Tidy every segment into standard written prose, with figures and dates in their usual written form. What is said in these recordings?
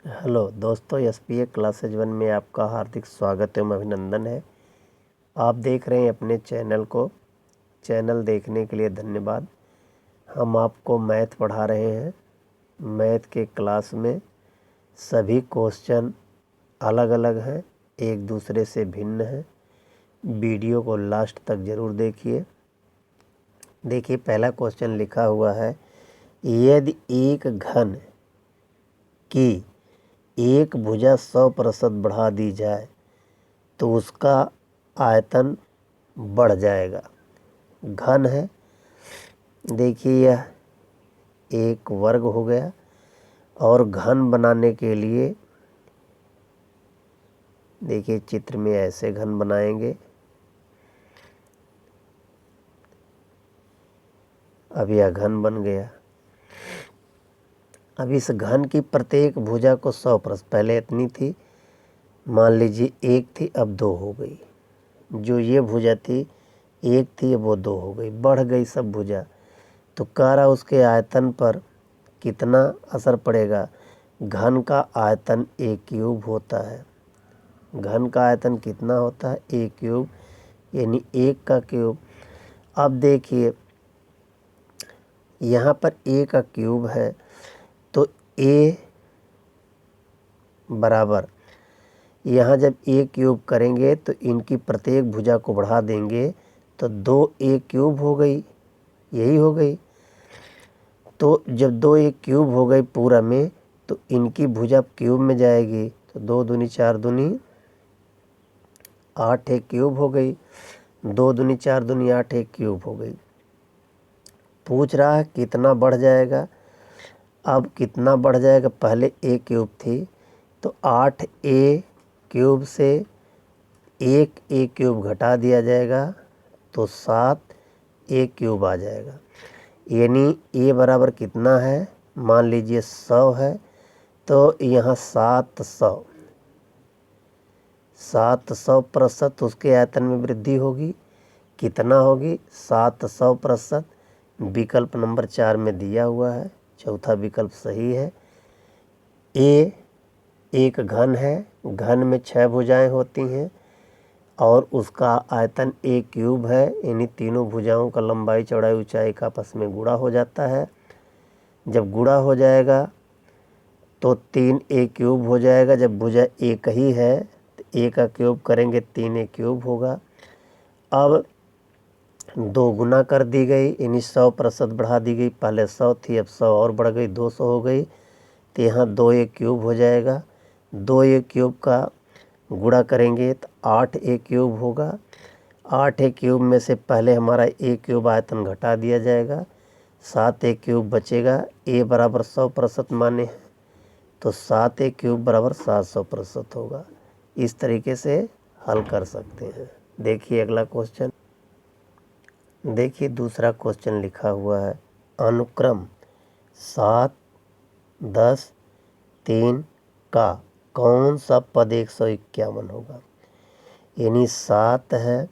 Hello दोस्तों, SPA classes 1 में आपका हार्दिक स्वागत एवं अभिनंदन है। आप देख रहे हैं अपने चैनल को। चैनल देखने के लिए धन्यवाद। हम आपको मैथ पढ़ा रहे हैं। मैथ के क्लास में सभी क्वेश्चन अलग अलग हैं, एक दूसरे से भिन्न हैं। वीडियो को लास्ट तक ज़रूर देखिए। देखिए, पहला क्वेश्चन लिखा हुआ है, यदि एक घन की एक भुजा 100% बढ़ा दी जाए तो उसका आयतन बढ़ जाएगा। घन है, देखिए यह एक वर्ग हो गया। और घन बनाने के लिए देखिए चित्र में ऐसे घन बनाएंगे। अब यह घन बन गया। अब इस घन की प्रत्येक भुजा को 100%, पहले इतनी थी, मान लीजिए एक थी, अब 2 हो गई। जो ये भुजा थी एक थी, वो 2 हो गई, बढ़ गई सब भुजा। तो कह रहा उसके आयतन पर कितना असर पड़ेगा। घन का आयतन a क्यूब होता है। घन का आयतन कितना होता है, a क्यूब, यानी 1 का क्यूब। अब देखिए यहाँ पर a का क्यूब है, तो a बराबर, यहाँ जब a क्यूब करेंगे तो इनकी प्रत्येक भुजा को बढ़ा देंगे तो 2a क्यूब हो गई, यही हो गई। तो जब 2a क्यूब हो गई पूरा में, तो इनकी भुजा क्यूब में जाएगी, तो 2 दूनी 4 दूनी 8 एक क्यूब हो गई। 2 दूनी 4 दूनी 8 एक क्यूब हो गई। पूछ रहा है कितना बढ़ जाएगा। अब कितना बढ़ जाएगा, पहले a क्यूब थी, तो 8a क्यूब से 1a क्यूब घटा दिया जाएगा तो 7a क्यूब आ जाएगा। यानी a बराबर कितना है, मान लीजिए 100 है, तो यहाँ 700% उसके आयतन में वृद्धि होगी। कितना होगी, 700%। विकल्प नंबर 4 में दिया हुआ है, चौथा विकल्प सही है। a एक घन है, घन में 6 भुजाएं होती हैं और उसका आयतन a क्यूब है, यानी तीनों भुजाओं का लंबाई चौड़ाई ऊंचाई का आपस में गुणा हो जाता है। जब गुणा हो जाएगा तो 3a क्यूब हो जाएगा। जब भुजा एक ही है तो a का क्यूब करेंगे 3a क्यूब होगा। अब 2 गुना कर दी गई, यानी 100% बढ़ा दी गई। पहले 100 थी, अब 100 और बढ़ गई, 200 हो गई, तो यहाँ 2a क्यूब हो जाएगा। 2a क्यूब का गुणा करेंगे तो 8a क्यूब होगा। 8a क्यूब में से पहले हमारा a क्यूब आयतन घटा दिया जाएगा, 7a क्यूब बचेगा। a बराबर 100% माने हैं, तो 7a क्यूब बराबर 700% होगा। इस तरीके से हल कर सकते हैं। देखिए अगला क्वेश्चन। देखिए दूसरा क्वेश्चन लिखा हुआ है, अनुक्रम 7, 10, 3 का कौन सा पद 151 होगा। यानी 7 है,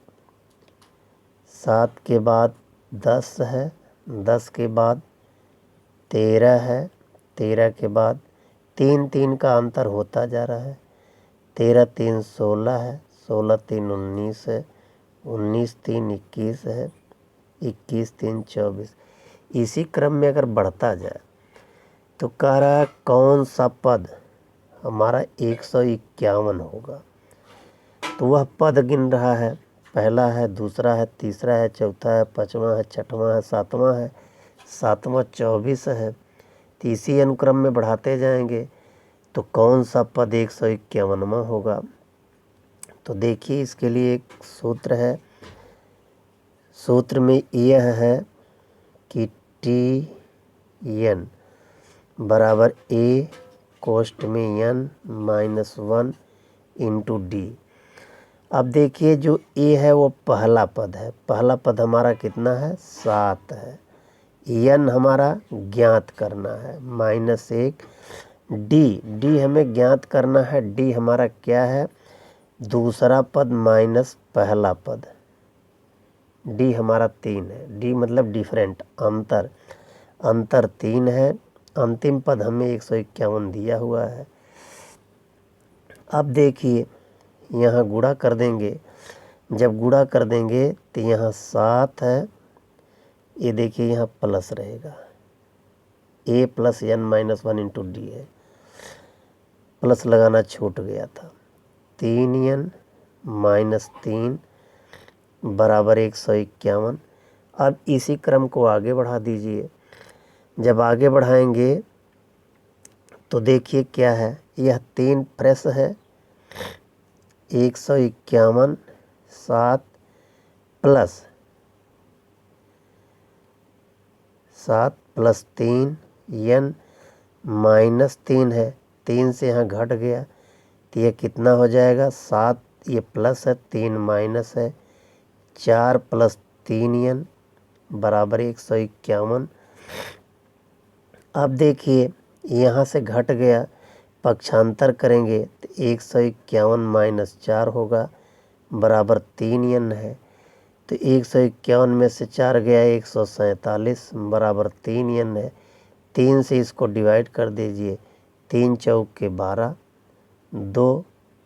7 के बाद 10 है, 10 के बाद 13 है, 13 के बाद 3 3 का अंतर होता जा रहा है। 13 3 16 है, 16 3 19 है, 19 3 21 है, 21 3 24। इसी क्रम में अगर बढ़ता जाए तो कह रहा है कौन सा पद हमारा 151 होगा। तो वह पद गिन रहा है, पहला है, दूसरा है, तीसरा है, चौथा है, पाँचवा है, छठवां है, सातवां है, सातवां 24 है। तो इसी अनुक्रम में बढ़ाते जाएंगे तो कौन सा पद 151वां होगा। तो देखिए इसके लिए एक सूत्र है। सूत्र में यह है कि Tn बराबर a कोष्ठ में n माइनस 1 इंटू डी। अब देखिए जो a है वो पहला पद है। पहला पद हमारा कितना है, 7 है। n हमारा ज्ञात करना है, -1। डी हमें ज्ञात करना है। डी हमारा क्या है, दूसरा पद माइनस पहला पद। डी हमारा 3 है। डी मतलब डिफरेंट, अंतर 3 है। अंतिम पद हमें 151 दिया हुआ है। अब देखिए यहाँ गुणा कर देंगे, जब गुणा कर देंगे तो यहाँ 7 है, ये देखिए यहाँ प्लस रहेगा, a plus n minus 1 into D है, प्लस लगाना छूट गया था। 3n माइनस 3 बराबर 151। अब इसी क्रम को आगे बढ़ा दीजिए। जब आगे बढ़ाएंगे तो देखिए क्या है, यह 3 फ्रेश है, 151 7 प्लस 3 n माइनस 3 है, 3 से यहाँ घट गया तो यह कितना हो जाएगा, 7 ये प्लस है 3 माइनस है, 4 प्लस 3n बराबर 151। अब देखिए यहाँ से घट गया, पक्षांतर करेंगे तो 151 माइनस 4 होगा बराबर 3n है, तो 151 में से 4 गया 147 बराबर 3n है। 3 से इसको डिवाइड कर दीजिए, 3 चौक के 12, 2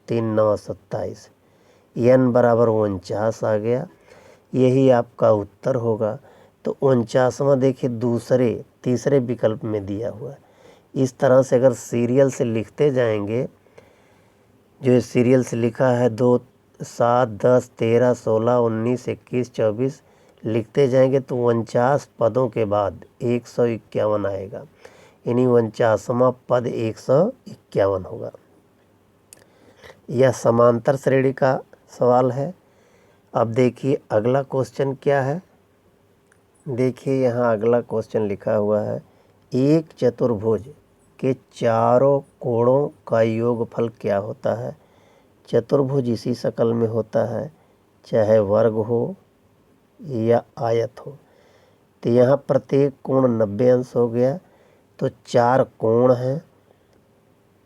3 9 27, n बराबर 49 आ गया। यही आपका उत्तर होगा। तो 49वां देखिए तीसरे विकल्प में दिया हुआ है। इस तरह से अगर सीरियल से लिखते जाएंगे, जो सीरियल से लिखा है 2 7 10 13 16 19 21 24 लिखते जाएंगे तो 49 पदों के बाद 151 आएगा, यानी 49वां पद 151 होगा। यह समांतर श्रेणी का सवाल है। अब देखिए अगला क्वेश्चन क्या है। देखिए यहाँ अगला क्वेश्चन लिखा हुआ है, एक चतुर्भुज के चारों कोणों का योगफल क्या होता है। चतुर्भुज इसी शक्ल में होता है, चाहे वर्ग हो या आयत हो। तो यहाँ प्रत्येक कोण 90 अंश हो गया, तो 4 कोण हैं,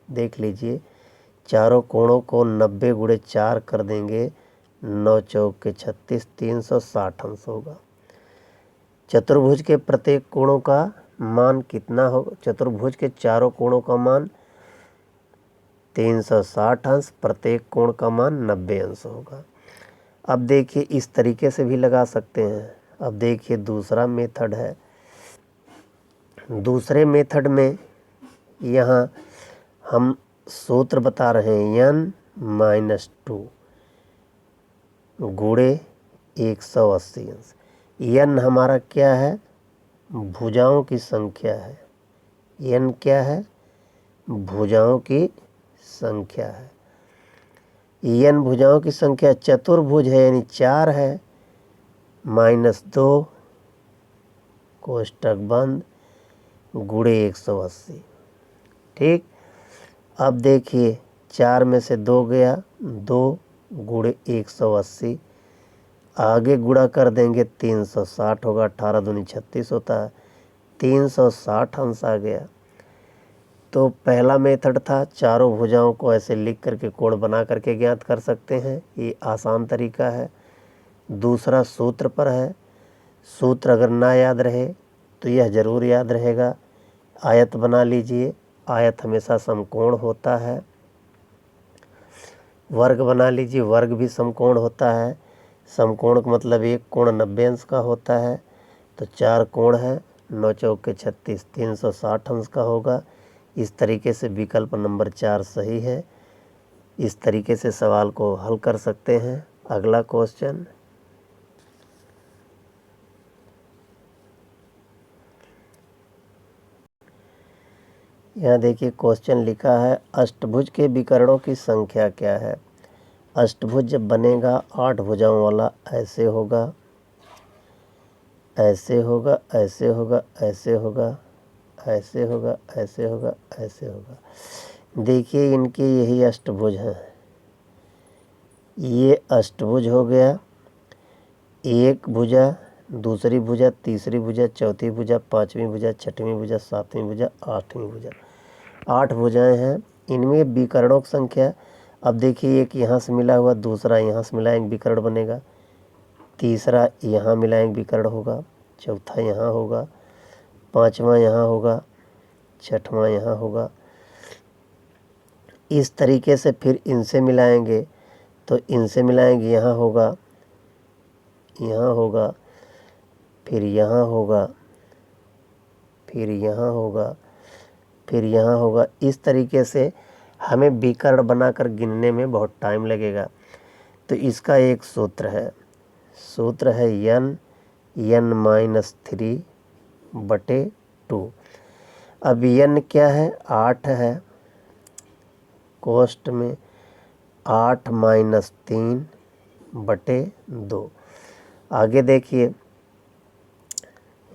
देख लीजिए चारों कोणों को 90 गुणे 4 कर देंगे, 9 चौक के 36, 360 अंश होगा। चतुर्भुज के प्रत्येक कोणों का मान कितना होगा, चतुर्भुज के चारों कोणों का मान 360 अंश, प्रत्येक कोण का मान 90 अंश होगा। अब देखिए इस तरीके से भी लगा सकते हैं। अब देखिए दूसरा मेथड है। दूसरे मेथड में यहाँ हम सूत्र बता रहे हैं, n-2 गुणे 180 अंश। n हमारा क्या है, भुजाओं की संख्या है। n क्या है, भुजाओं की संख्या है। n भुजाओं की संख्या, चतुर्भुज है यानी 4 है, -2 कोष्टक बंद गुणे 180। ठीक। अब देखिए 4 में से 2 गया, 2 गुणे 180, आगे गुणा कर देंगे 360 होगा, 18 दूनी 36 होता है, 360 अंश आ गया। तो पहला मेथड था, चारों भुजाओं को ऐसे लिख करके कोण बना करके ज्ञात कर सकते हैं, ये आसान तरीका है। दूसरा सूत्र पर है। सूत्र अगर ना याद रहे तो यह ज़रूर याद रहेगा, आयत बना लीजिए, आयत हमेशा समकोण होता है। वर्ग बना लीजिए, वर्ग भी समकोण होता है। समकोण का मतलब एक कोण 90 अंश का होता है। तो 4 कोण है, 9 चौक के 36, 360 अंश का होगा। इस तरीके से विकल्प नंबर 4 सही है। इस तरीके से सवाल को हल कर सकते हैं। अगला क्वेश्चन, यहाँ देखिए क्वेश्चन लिखा है, अष्टभुज के विकर्णों की संख्या क्या है। अष्टभुज जब बनेगा 8 भुजाओं वाला ऐसे होगा, ऐसे होगा, ऐसे होगा, ऐसे होगा, ऐसे होगा, ऐसे होगा, ऐसे होगा। देखिए इनके यही अष्टभुज हैं। ये अष्टभुज हो गया, एक भुजा, दूसरी भुजा, तीसरी भुजा, चौथी भुजा, पांचवी भुजा, छठवीं भुजा, सातवीं भुजा, आठवीं भुजा। 8 भुजाएं हैं। इनमें विकर्णों की संख्या, अब देखिए एक यहाँ से मिला हुआ, दूसरा यहाँ से मिला, एक विकर्ण बनेगा, तीसरा यहाँ मिला एक विकर्ण होगा, चौथा यहाँ होगा, पांचवा यहाँ होगा, छठवां यहाँ होगा। इस तरीके से फिर इनसे मिलाएंगे, तो इनसे मिलाएंगे, यहाँ होगा, यहाँ होगा, फिर यहाँ होगा, फिर यहाँ होगा, फिर यहाँ होगा। इस तरीके से हमें विकर्ण बनाकर गिनने में बहुत टाइम लगेगा। तो इसका एक सूत्र है, सूत्र है n-3/2। अब n क्या है, 8 है, कोष्ठ में 8 - 3/2। आगे देखिए,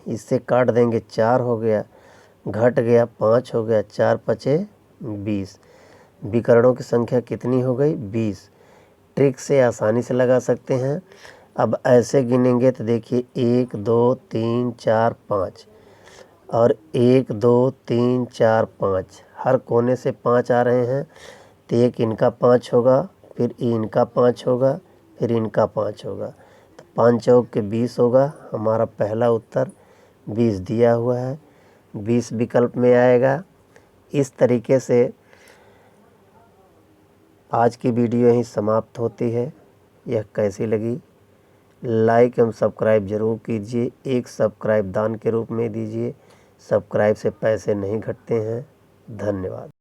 इससे काट देंगे, 4 हो गया, घट गया 5 हो गया, 4 × 5 = 20। विकर्णों की संख्या कितनी हो गई, 20। ट्रिक से आसानी से लगा सकते हैं। अब ऐसे गिनेंगे तो देखिए 1 2 3 4 5 और 1 2 3 4 5, हर कोने से 5 आ रहे हैं, तो एक इनका 5 होगा, फिर इनका 5 होगा, फिर इनका 5 होगा, तो 5 चौक के 20 होगा। हमारा पहला उत्तर 20 दिया हुआ है, 20 विकल्प में आएगा। इस तरीके से आज की वीडियो यहीं समाप्त होती है। यह कैसी लगी, लाइक एवं सब्सक्राइब जरूर कीजिए। एक सब्सक्राइब दान के रूप में दीजिए, सब्सक्राइब से पैसे नहीं घटते हैं। धन्यवाद।